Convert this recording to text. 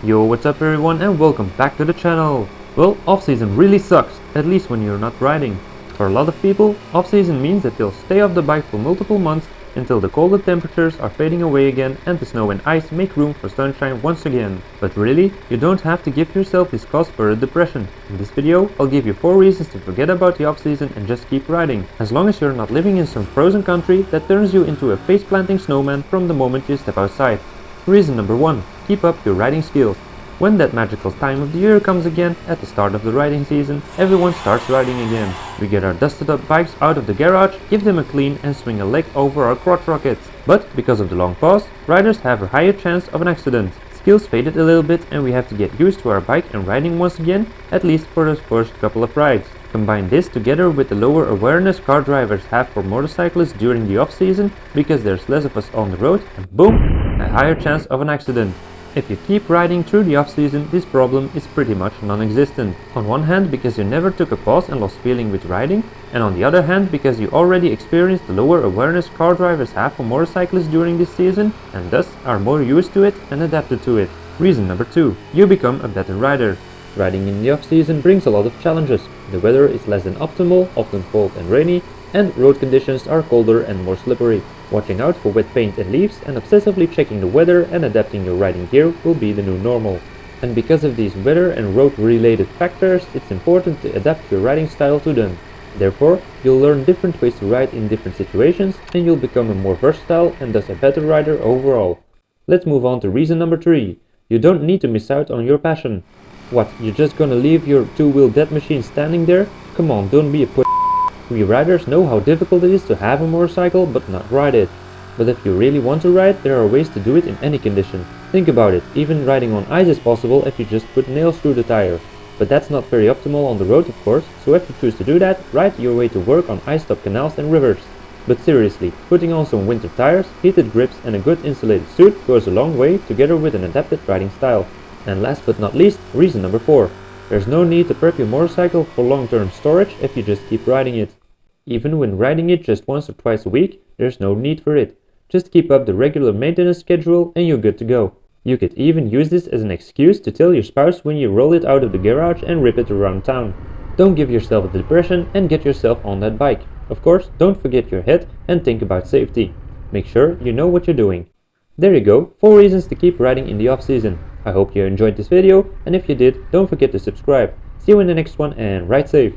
Yo, what's up everyone and welcome back to the channel. Well, off-season really sucks, at least when you're not riding. For a lot of people, off-season means that they'll stay off the bike for multiple months until the colder temperatures are fading away again and the snow and ice make room for sunshine once again. But really, you don't have to give yourself this cause for a depression. In this video, I'll give you 4 reasons to forget about the off-season and just keep riding, as long as you're not living in some frozen country that turns you into a face-planting snowman from the moment you step outside. Reason number 1. Keep up your riding skills. When that magical time of the year comes again, at the start of the riding season, everyone starts riding again. We get our dusted up bikes out of the garage, give them a clean and swing a leg over our crotch rockets. But because of the long pause, riders have a higher chance of an accident. Skills faded a little bit and we have to get used to our bike and riding once again, at least for the first couple of rides. Combine this together with the lower awareness car drivers have for motorcyclists during the off-season, because there's less of us on the road, and boom, a higher chance of an accident. If you keep riding through the off-season, this problem is pretty much non-existent. On one hand, because you never took a pause and lost feeling with riding, and on the other hand, because you already experienced the lower awareness car drivers have for motorcyclists during this season, and thus are more used to it and adapted to it. Reason number 2. You become a better rider. Riding in the off-season brings a lot of challenges. The weather is less than optimal, often cold and rainy, and road conditions are colder and more slippery. Watching out for wet paint and leaves and obsessively checking the weather and adapting your riding gear will be the new normal. And because of these weather and road related factors, it's important to adapt your riding style to them. Therefore, you'll learn different ways to ride in different situations and you'll become a more versatile and thus a better rider overall. Let's move on to reason number 3. You don't need to miss out on your passion. What, you're just gonna leave your two-wheel dead machine standing there? Come on, don't be a pussy. We riders know how difficult it is to have a motorcycle but not ride it. But if you really want to ride, there are ways to do it in any condition. Think about it, even riding on ice is possible if you just put nails through the tire. But that's not very optimal on the road of course, so if you choose to do that, ride your way to work on ice-top canals and rivers. But seriously, putting on some winter tires, heated grips and a good insulated suit goes a long way together with an adapted riding style. And last but not least, reason number 4. There's no need to prep your motorcycle for long-term storage if you just keep riding it. Even when riding it just once or twice a week, there's no need for it. Just keep up the regular maintenance schedule and you're good to go. You could even use this as an excuse to tell your spouse when you roll it out of the garage and rip it around town. Don't give yourself a depression and get yourself on that bike. Of course, don't forget your head and think about safety. Make sure you know what you're doing. There you go, 4 reasons to keep riding in the off-season. I hope you enjoyed this video, and if you did, don't forget to subscribe. See you in the next one and ride safe!